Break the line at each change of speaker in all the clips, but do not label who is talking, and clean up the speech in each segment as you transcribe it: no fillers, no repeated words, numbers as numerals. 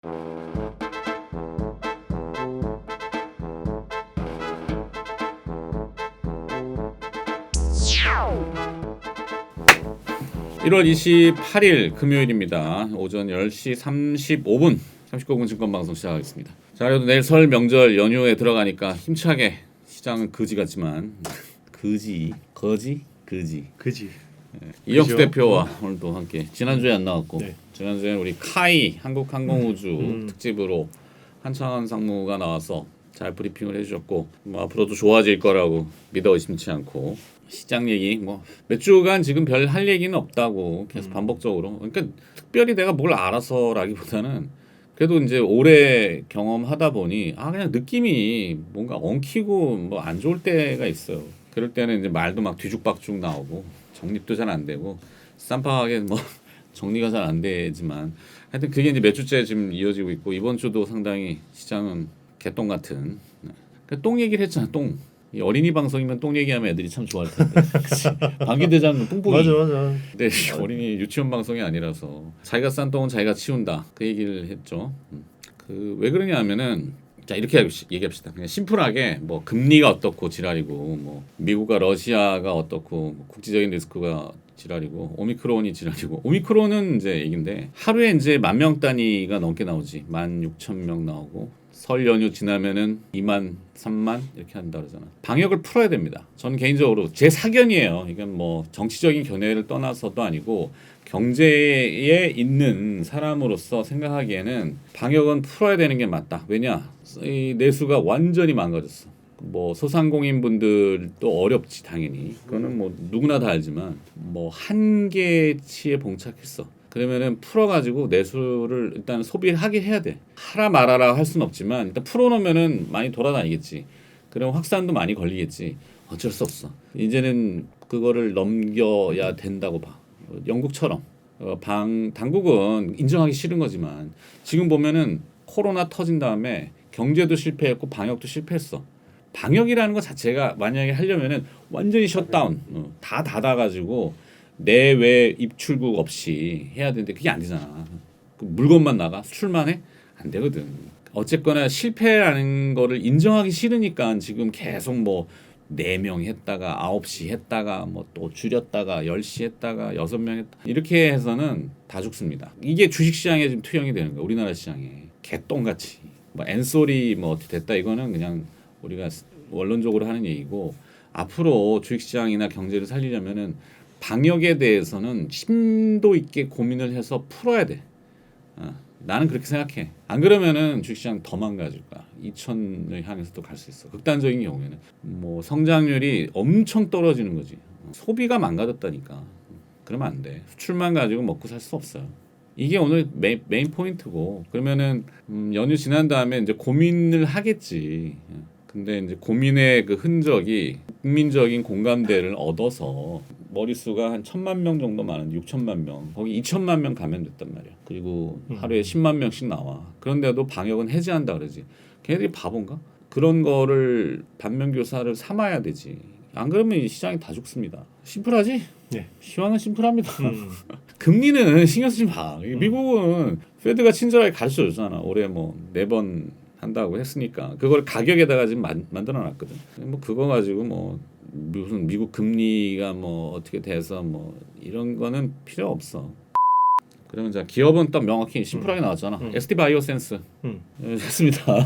(1월 28일) 금요일입니다. 오전 10시 35분 39분 증권방송 시작하겠습니다. 자, 그래도 내일 설 명절 연휴에 들어가니까 힘차게 시장은 거지 같지만 거지. 이영수 대표와 오늘도 함께, 지난주에 안 나왔고 네. 지난주에는 우리 카이 한국항공우주 특집으로 한창원 상무가 나와서 잘 브리핑을 해주셨고, 뭐 앞으로도 좋아질 거라고 믿어 의심치 않고, 시장 얘기 뭐 몇 주간 지금 별 할 얘기는 없다고 계속 반복적으로, 그러니까 특별히 내가 뭘 알아서라기보다는 그래도 이제 오래 경험하다 보니 그냥 느낌이 뭔가 엉키고 뭐 안 좋을 때가 있어요. 그럴 때는 이제 말도 막 뒤죽박죽 나오고 정립도 잘 안 되고 쌈박하게 뭐 정리가 잘 안 되지만, 하여튼 그게 이제 몇 주째 지금 이어지고 있고, 이번 주도 상당히 시장은 개똥 같은, 똥 얘기를 했잖아. 똥. 이 어린이 방송이면 똥 얘기하면 애들이 참 좋아할 텐데. 방귀대장 똥뽕이.
맞아.
근데 어린이 유치원 방송이 아니라서 자기가 싼 똥은 자기가 치운다, 그 얘기를 했죠. 그 왜 그러냐면은, 자, 이렇게 얘기합시다. 그냥 심플하게 뭐 금리가 어떻고 지랄이고, 뭐 미국과 러시아가 어떻고, 뭐 국제적인 리스크가 지랄이고, 오미크론이 지랄이고. 오미크론은 이제 얘긴데 하루에 이제 10,000명 단위가 넘게 나오지. 16,000명 나오고, 설 연휴 지나면은 2만, 3만 이렇게 한다 그러잖아. 방역을 풀어야 됩니다. 저는 개인적으로 제 사견이에요. 이건 뭐 정치적인 견해를 떠나서도 아니고 경제에 있는 사람으로서 생각하기에는 방역은 풀어야 되는 게 맞다. 왜냐? 이 내수가 완전히 망가졌어. 뭐 소상공인 분들도 어렵지 당연히. 그거는 뭐 누구나 다 알지만 뭐 한계치에 봉착했어. 그러면은 풀어가지고 내수를 일단 소비하게 해야 돼. 하라 말아라 할 수는 없지만 일단 풀어놓으면은 많이 돌아다니겠지. 그럼 확산도 많이 걸리겠지. 어쩔 수 없어. 이제는 그거를 넘겨야 된다고 봐. 영국처럼 당국은 인정하기 싫은 거지만 지금 보면은 코로나 터진 다음에 경제도 실패했고 방역도 실패했어. 방역이라는 것 자체가 만약에 하려면은 완전히 셧다운, 다 닫아가지고 내외 입출국 없이 해야 되는데 그게 안 되잖아. 그 물건만 나가, 수출만 해? 안 되거든. 어쨌거나 실패라는 거를 인정하기 싫으니까 지금 계속 뭐 4명 했다가 9시 했다가 뭐 또 줄였다가 10시 했다가 6명 했다, 이렇게 해서는 다 죽습니다. 이게 주식시장에 지금 투영이 되는 거야. 우리나라 시장에 개똥같이 뭐 엔소리 뭐 어떻게 됐다, 이거는 그냥 우리가 원론적으로 하는 얘기고, 앞으로 주식시장이나 경제를 살리려면은 방역에 대해서는 심도 있게 고민을 해서 풀어야 돼. 나는 그렇게 생각해. 안 그러면은 주식시장 더 망가질 거야. 2,000을 향해서 또 갈 수 있어. 극단적인 경우에는 뭐 성장률이 엄청 떨어지는 거지. 소비가 망가졌다니까. 그러면 안 돼. 수출만 가지고 먹고 살 수 없어요. 이게 오늘 메인 포인트고, 그러면은 연휴 지난 다음에 이제 고민을 하겠지. 근데 이제 고민의 그 흔적이 국민적인 공감대를 얻어서 머릿수가 한 1,000만 명 정도 많은데 6천만 명, 거기 2천만 명 가면 됐단 말이야. 그리고 하루에 10만 명씩 나와. 그런데도 방역은 해제한다 그러지. 걔네들이 바본가? 그런 거를 반면교사를 삼아야 되지. 안 그러면 이 시장이 다 죽습니다. 심플하지?
네.
시황은 심플합니다. 금리는 신경 쓰지 마. 미국은 페드가 친절하게 가르쳐줬잖아. 올해 뭐 4번 한다고 했으니까 그걸 가격에다가 지금 만들어놨거든. 뭐 그거 가지고 뭐 무슨 미국 금리가 뭐 어떻게 돼서 뭐 이런 거는 필요 없어. 그러면 자, 기업은 또 명확히 심플하게 나왔잖아. ST 바이오센스. 됐습니다.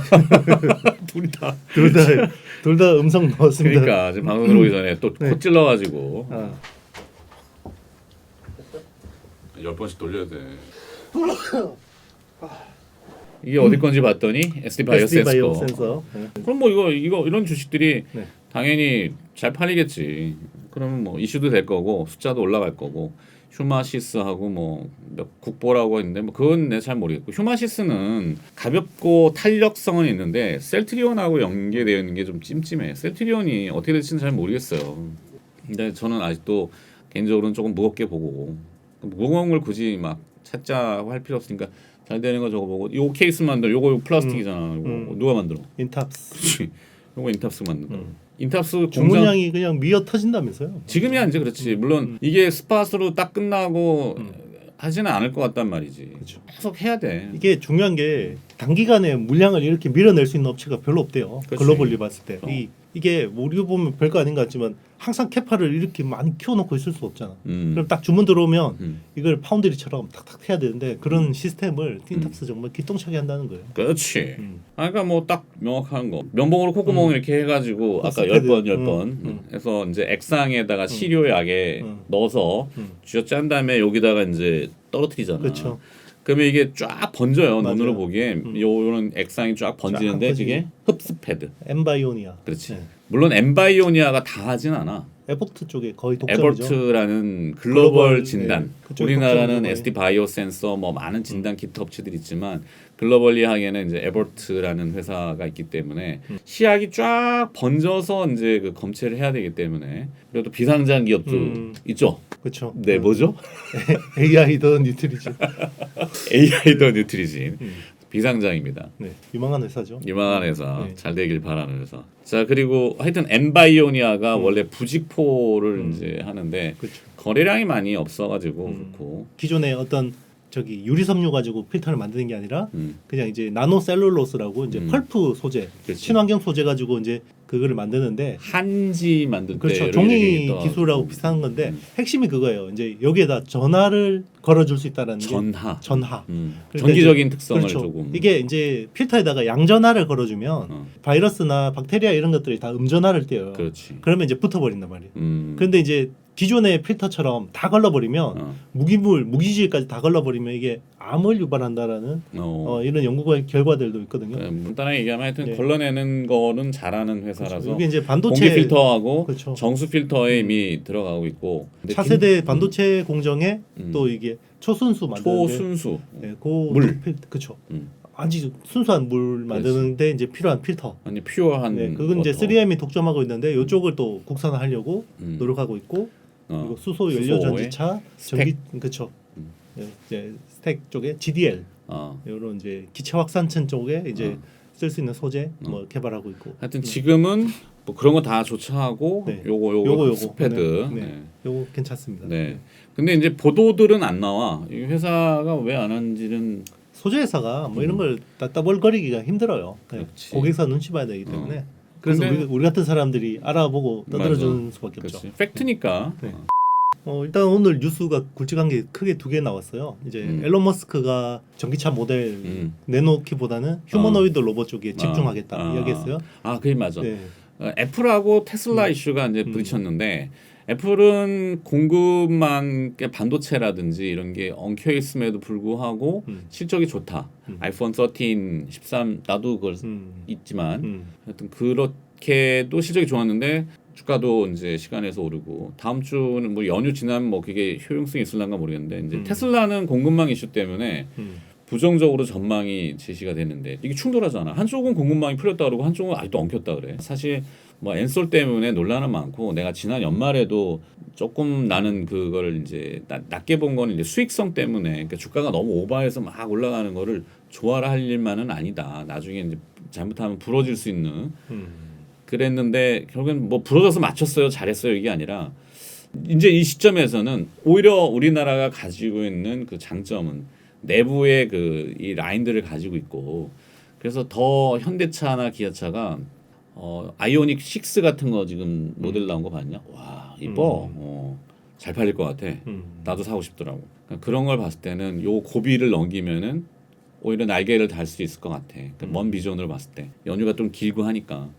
둘 다 음성 넣었습니다.
그러니까 지금 방송 들어오기 전에 또 코 찔러가지고 10번씩 돌려야 돼. 이게 어디 건지 봤더니 ST 바이오센서. 그럼 뭐 이거 이런 주식들이 당연히 잘 팔리겠지. 그러면 뭐 이슈도 될 거고 숫자도 올라갈 거고, 휴마시스하고 뭐 국보라고 했는데 뭐 그건 내가 잘 모르겠고, 휴마시스는 가볍고 탄력성은 있는데 셀트리온하고 연계되어 있는 게 좀 찜찜해. 셀트리온이 어떻게 될지는 잘 모르겠어요. 근데 저는 아직도 개인적으로는 조금 무겁게 보고, 무거운 걸 굳이 막 찾자고 할 필요 없으니까 잘 되는 거 저거 보고, 요 케이스 만들, 요거 플라스틱이잖아. 요거 누가 만들어?
인탑스.
그렇지. 요거 인탑스 만든다. 인탑스
주문량이 그냥 미어 터진다면서요?
지금이야 이제 그렇지. 물론 이게 스팟으로 딱 끝나고 하지는 않을 것 같단 말이지.
그렇죠.
계속 해야 돼.
이게 중요한 게 단기간에 물량을 이렇게 밀어낼 수 있는 업체가 별로 없대요.
그치.
글로벌리 봤을 때.
어.
이게 뭐 우리가 보면 별거 아닌 것 같지만 항상 캐파를 이렇게 많이 키워놓고 있을 수 없잖아.
음.
그럼 딱 주문 들어오면
음.
이걸 파운드리처럼 탁탁 해야 되는데 그런 시스템을 틴탑스 정말 기똥차게 한다는 거예요.
그렇지.
음.
그러니까 뭐 딱 명확한 거. 면봉으로 콧구멍 이렇게 해가지고 아까
스패드.
10번 해서 이제 액상에다가 시료약에 넣어서 쥐어짠 다음에 여기다가 이제 떨어뜨리잖아.
그렇죠.
그러면 이게 쫙 번져요.
맞아요.
눈으로 보기에 요런 액상이 쫙 번지는데
쫙
그게 흡스패드.
엠바이오니아.
그렇지.
네.
물론 엠바이오니아가 다 하진 않아.
에버트 쪽에 거의 독점이죠.
에버트라는 글로벌
글로벌,
진단.
네. 그쪽이
우리나라는
독점이고
SD 바이오 센서 뭐 많은 진단 키트 업체들이 있지만 글로벌리 하기에는 이제 에버트라는 회사가 있기 때문에 시약이 쫙 번져서 이제 그 검체를 해야 되기 때문에 그리고 또 비상장 기업도 있죠.
그렇죠.
네, 뭐죠?
AI 더 뉴트리지.
AI 더 뉴트리진. 비상장입니다.
네, 유망한 회사죠.
유망한 회사,
네.
잘 되길 바라는 회사. 자, 그리고 하여튼 엠바이오니아가 원래 부직포를 이제 하는데
그렇죠.
거래량이 많이 없어가지고 그렇고.
기존에 어떤 저기 유리 섬유 가지고 필터를 만드는 게 아니라
음.
그냥 이제 나노 셀룰로스라고 이제 펄프 소재,
그치.
친환경 소재 가지고 이제 그거를 만드는데
한지 만들 때
그렇죠.
여러
종이
개들이 떠가지고.
기술하고 비슷한 건데 핵심이 그거예요. 이제 여기에다 전하를 걸어줄 수 있다는 게
전하.
전하. 그러니까
전기적인
이제,
특성을
그렇죠.
조금.
이게 이제 필터에다가 양전하를 걸어주면 바이러스나 박테리아 이런 것들이 다 음전하를 띄어요.
그렇지.
그러면 이제 붙어버린단 말이에요.
음.
그런데 이제 기존의 필터처럼 다 걸러버리면 무기질까지 다 걸러버리면 이게 암을 유발한다라는 이런 연구 결과들도 있거든요.
간단하게 얘기하면 하여튼
네.
걸러내는 거는 잘하는 회사라서
그렇죠. 이게 이제 반도체
공기 필터하고
그렇죠.
정수 필터에 이미 들어가고 있고 근데
차세대 반도체 공정에 또 이게 초순수 만드는데
초순수
네,
물.
그렇죠. 아주 순수한 물 만드는데 이제 필요한 필터.
아니 퓨어한
네, 그건 이제
워터.
3M이 독점하고 있는데 이쪽을 또 국산화하려고 노력하고 있고 그리고 수소 연료 전지차 전기 그렇죠. 네, 이제 스택 쪽에 GDL 이런 이제 기체 확산층 쪽에 이제 쓸 수 있는 소재 뭐 개발하고 있고.
하여튼 지금은 뭐 그런 거 다 조차하고
네.
요거 스패드.
네. 네. 요거 괜찮습니다.
네. 근데 이제 보도들은 안 나와. 이 회사가 왜 안 하는지는
소재 회사가 뭐 이런 걸 따따벌거리기가 힘들어요. 네.
그렇지.
고객사 눈치 봐야 되기 때문에. 그래서
근데-
우리 같은 사람들이 알아보고 떠들어주는 수밖에 없죠.
그렇지. 팩트니까.
네. 일단 오늘 뉴스가 굵직한 게 크게 두 개 나왔어요. 이제 앨런 머스크가 전기차 모델 내놓기보다는 휴머노이드 로봇 쪽에 집중하겠다 이야기했어요.
그게 맞아.
네.
애플하고 테슬라 이슈가 이제 부딪혔는데 애플은 공급망 반도체라든지 이런 게 엉켜 있음에도 불구하고 실적이 좋다. 아이폰 13, 13 나도 그걸 있지만 하여튼 그렇게도 실적이 좋았는데 주가도 이제 시간에서 오르고 다음 주는 뭐 연휴 지나면 뭐 그게 효용성이 있을란가 모르겠는데 이제 테슬라는 공급망 이슈 때문에 부정적으로 전망이 제시가 됐는데 이게 충돌하잖아. 한쪽은 공급망이 풀렸다 그러고 한쪽은 아직도 엉켰다 그래. 사실 뭐 엔솔 때문에 논란은 많고 내가 지난 연말에도 조금 나는 그걸 이제 낮게 본 거는 이제 수익성 때문에 그러니까 주가가 너무 오버해서 막 올라가는 거를 좋아라 할 일만은 아니다. 나중에 이제 잘못하면 부러질 수 있는 그랬는데 결국엔 뭐 부러져서 맞췄어요. 잘했어요. 이게 아니라 이제 이 시점에서는 오히려 우리나라가 가지고 있는 그 장점은 내부의 그 이 라인들을 가지고 있고 그래서 더 현대차나 기아차가 아이오닉 6 같은 거 지금 모델 나온 거 봤냐? 와 이뻐. 잘 팔릴 것 같아. 나도 사고 싶더라고. 그러니까 그런 걸 봤을 때는 요 고비를 넘기면은 오히려 날개를 달 수 있을 것 같아. 그러니까 먼 비전으로 봤을 때 연휴가 좀 길고 하니까.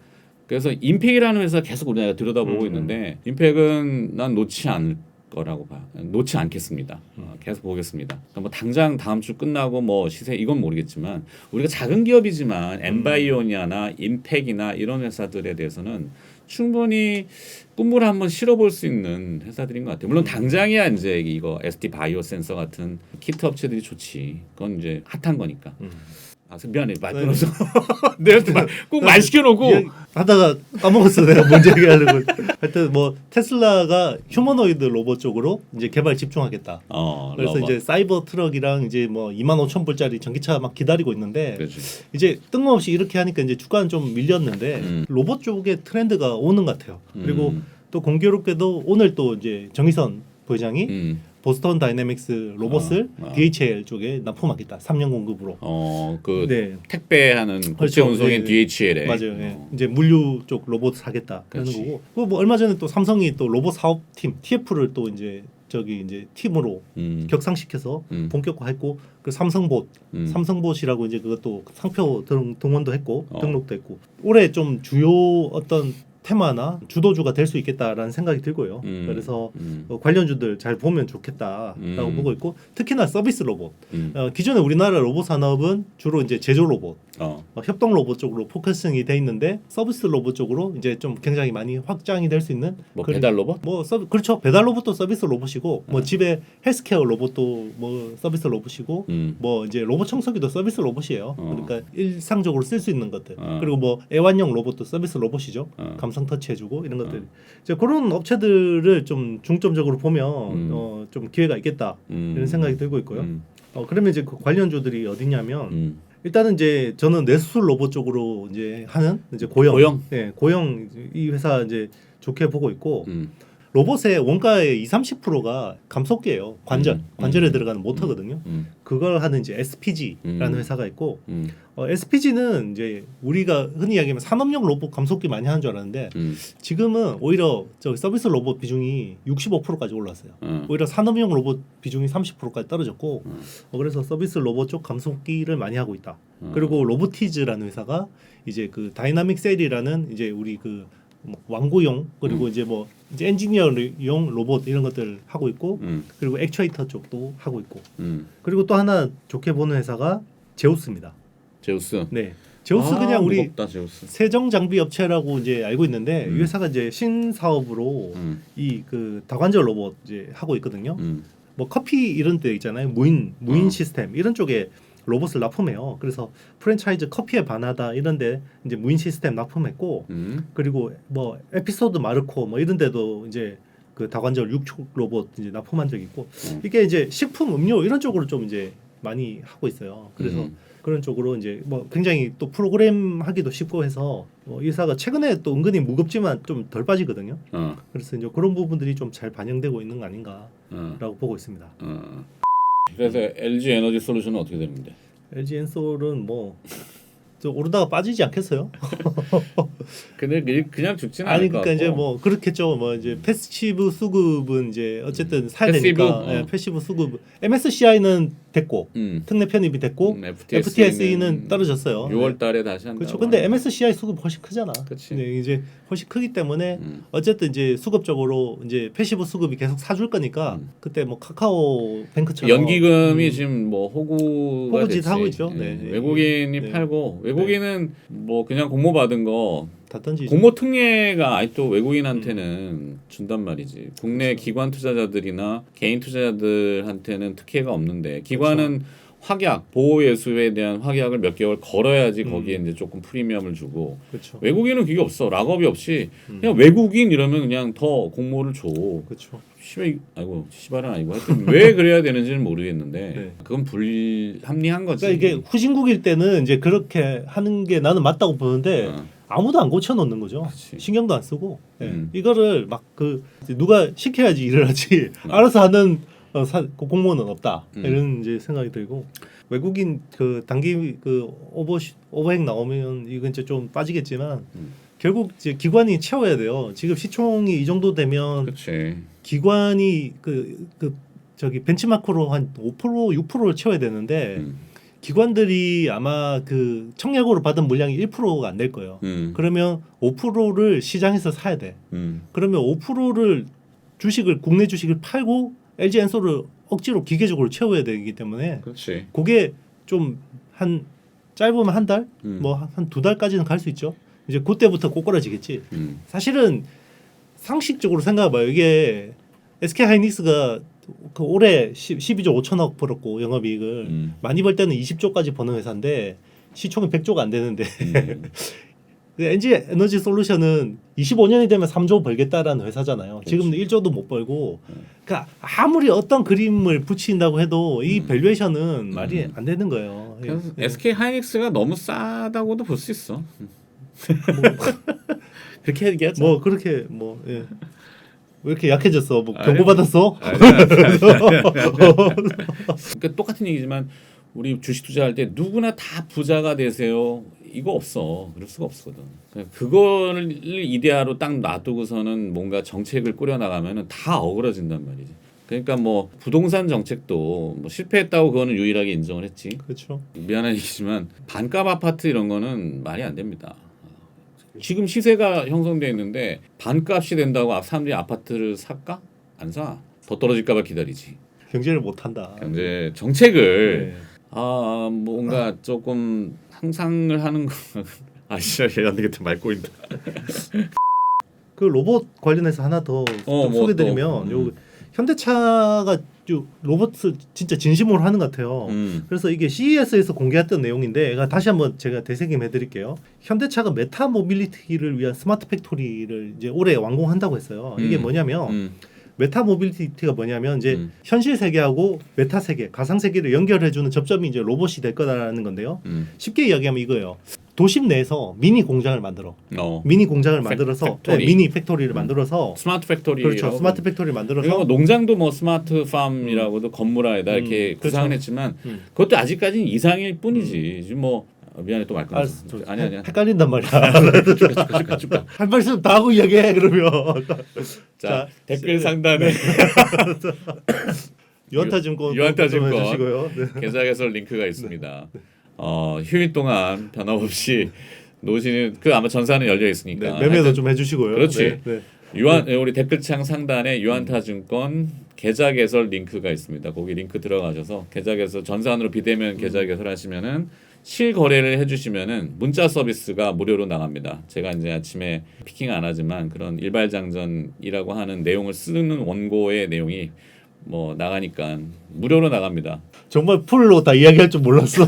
그래서 임팩이라는 회사 계속 우리가 들여다보고 있는데 임팩은 난 놓지 않을 거라고 봐. 놓지 않겠습니다. 계속 보겠습니다. 그러니까 뭐 당장 다음 주 끝나고 뭐 시세 이건 모르겠지만 우리가 작은 기업이지만 엠바이오니아나 임팩이나 이런 회사들에 대해서는 충분히 꿈을 한번 실어볼 수 있는 회사들인 것 같아요. 물론 당장이야 이제 이거 SD 바이오 센서 같은 키트 업체들이 좋지. 그건 이제 핫한 거니까. 미안해 말 끊어서 내가 꼭 말 시켜놓고
하다가 까먹었어 내가 뭔지 얘기하려고. 하여튼 뭐 테슬라가 휴머노이드 로봇 쪽으로 이제 개발 집중하겠다. 그래서
러버.
이제 사이버 트럭이랑 이제 뭐 25,000불짜리 전기차 막 기다리고 있는데
그렇지.
이제 뜬금없이 이렇게 하니까 이제 주가는 좀 밀렸는데 로봇 쪽에 트렌드가 오는 것 같아요. 그리고 또 공교롭게도 오늘 또 이제 정의선 부회장이 보스턴 다이내믹스 로봇을 DHL 쪽에 납품하겠다. 3년 공급으로.
그
네.
택배하는 국제
그렇죠.
운송인
네.
DHL에
맞아요. 예. 이제 물류 쪽 로봇 사겠다 하는 거고. 뭐 얼마 전에 또 삼성이 또 로봇 사업팀 TF를 또 이제 저기 이제 팀으로 격상시켜서 본격화했고 그 삼성봇이라고 이제 그것도 상표 등원도 했고 등록도 했고 올해 좀 주요 어떤 테마나 주도주가 될 수 있겠다라는 생각이 들고요. 그래서 관련주들 잘 보면 좋겠다라고 보고 있고 특히나 서비스 로봇. 기존에 우리나라 로봇 산업은 주로 이제 제조 로봇, 협동 로봇 쪽으로 포커싱이 돼 있는데 서비스 로봇 쪽으로 이제 좀 굉장히 많이 확장이 될 수 있는
뭐 배달 로봇?
그렇죠. 배달 로봇도 서비스 로봇이고 뭐 집에 헬스케어 로봇도 뭐 서비스 로봇이고 뭐 이제 로봇 청소기도 서비스 로봇이에요. 그러니까 일상적으로 쓸 수 있는 것들. 그리고 뭐 애완용 로봇도 서비스 로봇이죠. 감성 터치해주고 이런 것들. 이제 그런 업체들을 좀 중점적으로 보면 좀 기회가 있겠다 이런 생각이 들고 있고요. 그러면 이제 그 관련주들이 어디냐면 일단은 이제 저는 뇌수술 로봇 쪽으로 이제 하는 이제 고영, 네, 고영 이 회사 이제 좋게 보고 있고 로봇의 원가의 20-30%가 감속기예요. 관절에 들어가는 모터거든요. 그걸 하는 이제 SPG라는 회사가 있고 SPG는 이제 우리가 흔히 이야기하면 산업용 로봇 감속기 많이 하는 줄 알았는데 지금은 오히려 저 서비스 로봇 비중이 65%까지 올랐어요. 오히려 산업용 로봇 비중이 30%까지 떨어졌고 그래서 서비스 로봇 쪽 감속기를 많이 하고 있다. 그리고 로보티즈라는 회사가 이제 그 다이나믹 셀이라는 이제 우리 그 뭐 완구용 그리고 이제 뭐 이제 엔지니어용 로봇 이런 것들 하고 있고 그리고 액추에이터 쪽도 하고 있고 그리고 또 하나 좋게 보는 회사가 제우스입니다.
제우스.
네. 제우스 그냥 우리
무겁다, 제우스.
세정 장비 업체라고 이제 알고 있는데 이 회사가 이제 신사업으로 이 그 다관절 로봇 이제 하고 있거든요. 뭐 커피 이런 데 있잖아요. 무인 시스템 이런 쪽에 로봇을 납품해요. 그래서 프랜차이즈 커피에 반하다 이런데 이제 무인 시스템 납품했고 그리고 뭐 에피소드 마르코 뭐 이런 데도 이제 그 다관절 6촉 로봇 이제 납품한 적이 있고 이게 이제 식품 음료 이런 쪽으로 좀 이제 많이 하고 있어요. 그래서 그런 쪽으로 이제 뭐 굉장히 또 프로그램 하기도 쉽고 해서 이 회사가 최근에 또 은근히 무겁지만 좀 덜 빠지거든요. 그래서 이제 그런 부분들이 좀 잘 반영되고 있는 거 아닌가라고 보고 있습니다.
그래서 LG 에너지 솔루션은 어떻게 되는데?
LG 엔솔은 뭐 저 오르다가 빠지지 않겠어요?
근데 그냥 죽지는
아니
않을 것
그러니까
같고.
이제 뭐 그렇겠죠. 뭐 이제 패시브 수급은 이제 어쨌든 사야
패시브?
되니까 패시브 수급. MSCI는 됐고 특례 편입이 됐고 FTSE는 떨어졌어요.
6월달에 다시 한다.
그렇죠. 근데 MSCI 수급 훨씬 크잖아.
그치.
네, 이제 훨씬 크기 때문에 어쨌든 이제 수급적으로 이제 패시브 수급이 계속 사줄 거니까 그때 뭐 카카오 뱅크처럼
연기금이 지금 뭐 호구가
호구짓
됐지.
하고 있죠. 네.
외국인이
네.
팔고 외국인은 뭐 그냥 공모 받은 거
다 던지죠.
공모 특례가 아직도 외국인한테는 준단 말이지. 국내
그렇죠.
기관 투자자들이나 개인 투자자들한테는 특혜가 없는데 기관은
그렇죠.
확약 보호 예수에 대한 확약을 몇 개월 걸어야지 거기에 이제 조금 프리미엄을 주고
그렇죠.
외국인은 그게 없어. 락업이 없이 그냥 외국인 이러면 그냥 더 공모를 줘.
그렇죠.
시발은 아니고 하여튼 왜 그래야 되는지는 모르겠는데
네.
그건 불합리한 거지.
그러니까 이게 후진국일 때는 이제 그렇게 하는 게 나는 맞다고 보는데 아무도 안 고쳐 놓는 거죠.
그치.
신경도 안 쓰고 이거를 막 그 누가 시켜야지 일을 하지 알아서 하는 공무원은 없다 이런 이제 생각이 들고 외국인 그 단기 그 오버행 나오면 이건 이제 좀 빠지겠지만 결국 이제 기관이 채워야 돼요. 지금 시총이 이 정도 되면
그렇지.
기관이 저기 벤치마크로 한 5% 6%를 채워야 되는데 기관들이 아마 그 청약으로 받은 물량이 1%가 안 될 거예요. 그러면 5%를 시장에서 사야 돼. 그러면 5%를 국내 주식을 팔고 LG 엔솔을 억지로 기계적으로 채워야 되기 때문에
그렇지.
그게 좀 한 짧으면 한 달, 뭐 한 2달까지는 갈 수 있죠. 이제 그때부터 꼬꾸라지겠지. 사실은 상식적으로 생각해봐요. 이게 SK 하이닉스가 그 올해 12조 5천억 벌었고 영업이익을 많이 벌 때는 20조까지 버는 회사인데 시총이 100조가 안 되는데 LG 에너지 솔루션은 25년이 되면 3조 벌겠다라는 회사잖아요. 지금 1조도 못 벌고 그러니까 아무리 어떤 그림을 붙인다고 해도 이 밸류에이션은 말이 안 되는 거예요.
그래서 SK 하이닉스가 너무 싸다고도 볼 수 있어.
그렇게 얘기하죠. 뭐 그렇게 뭐 예. 왜 이렇게 약해졌어? 뭐 경고 받았어?
그러니까 똑같은 얘기지만 우리 주식 투자할 때 누구나 다 부자가 되세요. 이거 없어. 그럴 수가 없거든. 그거를 이데아로 딱 놔두고서는 뭔가 정책을 꾸려 나가면은 다 어그러진단 말이지. 그러니까 뭐 부동산 정책도 뭐 실패했다고 그거는 유일하게 인정을 했지.
그렇죠.
미안한 얘기지만 반값 아파트 이런 거는 말이 안 됩니다. 지금 시세가 형성돼 있는데 반값이 된다고 사람들이 아파트를 살까? 안 사. 더 떨어질까봐 기다리지.
경제를 못 한다.
경제 정책을
네.
뭔가 조금 상상을 하는 거. 진짜 얘안 되겠다 말 꼬인다.
그 로봇 관련해서 하나 더 좀 소개드리면 요 현대차가 로봇을 진짜 진심으로 하는 것 같아요. 그래서 이게 CES에서 공개했던 내용인데 다시 한번 제가 되새김해 드릴게요. 현대차가 메타 모빌리티를 위한 스마트 팩토리를 이제 올해 완공한다고 했어요. 이게 뭐냐면 메타 모빌리티가 뭐냐면 이제 현실 세계하고 메타 세계, 가상 세계를 연결해 주는 접점이 이제 로봇이 될 거다라는 건데요. 쉽게 이야기하면 이거예요. 도심 내에서 미니 공장을 미니 공장을 만들어서 미니 팩토리를 만들어서
스마트 팩토리.
그렇죠. 스마트 팩토리를 만들어서
농장도 뭐 스마트 팜이라고도 건물 안에다 이렇게 구상을 했지만 그것도 아직까지는 이상일 뿐이지. 지금 뭐 미안해 또 말 끊었어. 아니야.
헷갈린단 말이야. 할 말씀 다 하고 이야기해 그러면.
자, 댓글 상단에
유한타증권
해주시고요. 계좌 개설 링크가 있습니다. 휴일 동안 변함없이 노시는 아마 전산은 열려 있으니까
매매도 좀 해주시고요.
그렇지. 우리 댓글창 상단에 유한타증권 계좌 개설 링크가 있습니다. 거기 링크 들어가셔서 계좌 개설 전산으로 비대면 계좌 개설하시면은 실거래를 해주시면은 문자 서비스가 무료로 나갑니다. 제가 이제 아침에 피킹 안 하지만 그런 일발장전이라고 하는 내용을 쓰는 원고의 내용이 뭐 나가니까 무료로 나갑니다.
정말 풀로 다 이야기할 줄 몰랐어.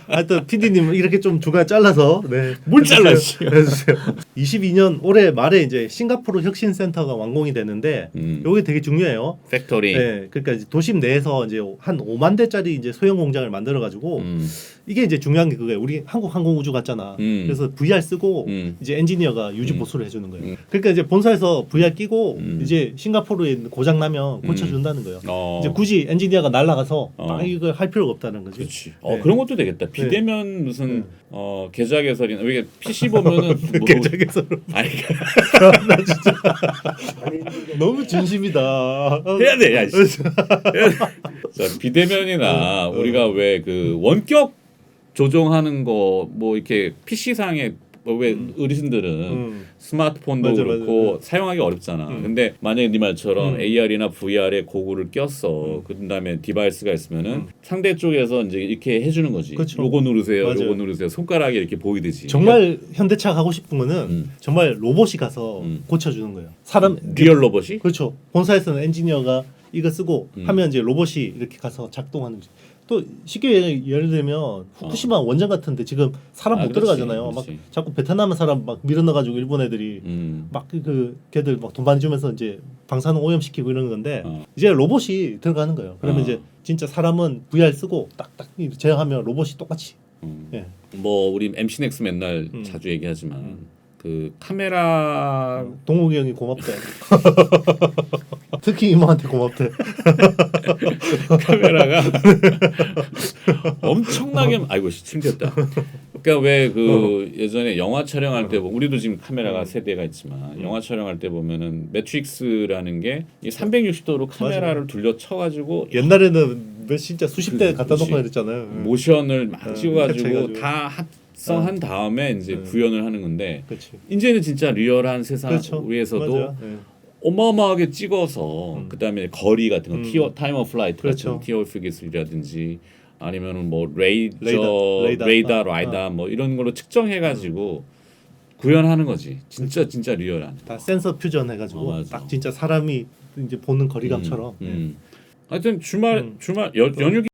하여튼 PD님 이렇게 좀 중간 잘라서
뭘 잘랐지?
해주세요. 22년 올해 말에 이제 싱가포르 혁신센터가 완공이 되는데 여기 되게 중요해요.
팩토리.
네, 그러니까 이제 도심 내에서 이제 한 5만 대짜리 이제 소형 공장을 만들어 가지고 이게 이제 중요한 게 그거예요. 우리 한국 항공우주 같잖아. 그래서 VR 쓰고 이제 엔지니어가 유지 보수를 해주는 거예요. 그러니까 이제 본사에서 VR 끼고 이제 싱가포르에 고장 나면 고쳐준다는 거예요. 이제 굳이 엔지니어가 날아가서 이걸 할 필요가 없다는 거지.
그렇지. 그런 것도 되겠다. 비대면 무슨 계좌 개설이나 이게 PC 보면은 뭐
계좌 개설.
아니
나 진짜 너무 진심이다.
해야 돼. 야, 자, 비대면이나 우리가 왜 그 원격 조종하는 거 뭐 이렇게 PC 상에 왜 어르신들은 스마트폰도 그렇고 맞아. 사용하기 어렵잖아. 근데 만약에 네 말처럼 AR이나 VR에 고글을 꼈어. 그다음에 디바이스가 있으면은 상대 쪽에서 이제 이렇게 해주는 거지.
그쵸.
요거 누르세요.
맞아요.
요거 누르세요. 손가락이 이렇게 보이듯이.
정말 현대차 가고 싶은 거는 정말 로봇이 가서 고쳐주는 거예요. 사람
리얼 로봇이?
그렇죠. 본사에서는 엔지니어가 이거 쓰고 하면 이제 로봇이 이렇게 가서 작동하는 거지. 또 쉽게 예를 들면 후쿠시마 원전 같은데 지금 사람 못 들어가잖아요.
그렇지.
막 자꾸 베트남 사람 막 밀어넣어가지고 일본 애들이 막 걔들 막 돈 많이 주면서 이제 방사능 오염시키고 이러는 건데 이제 로봇이 들어가는 거예요. 그러면 이제 진짜 사람은 VR 쓰고 딱딱 제어하면 로봇이 똑같이. 예.
뭐 우리 MC 넥스 맨날 자주 얘기하지만 그 카메라
동욱이 형이 고맙대. 특히 이모한테 고맙대.
카메라가 엄청나게 아이고 침겼다. 그러니까 왜 그 예전에 영화 촬영할 때 우리도 지금 카메라가 세 대가 있지만 영화 촬영할 때 보면은 매트릭스라는 게 360도로 카메라를 둘러 쳐가지고
옛날에는 진짜 수십 대 갖다 놓고 그랬잖아요.
모션을 막 찍어가지고 다 합성한 다음에 이제 구현을 하는 건데 이제는 진짜 리얼한 세상 위에서도 어마어마하게 찍어서 그다음에 거리 같은 거 타임 오브 플라이트 같은 TOF 기술이라든지 아니면은 뭐 레이더 뭐 이런 걸로 측정해가지고 구현하는 거지. 진짜 리얼한.
다 센서 퓨전 해가지고 딱 진짜 사람이 이제 보는 거리감처럼.
하여튼 주말 연휴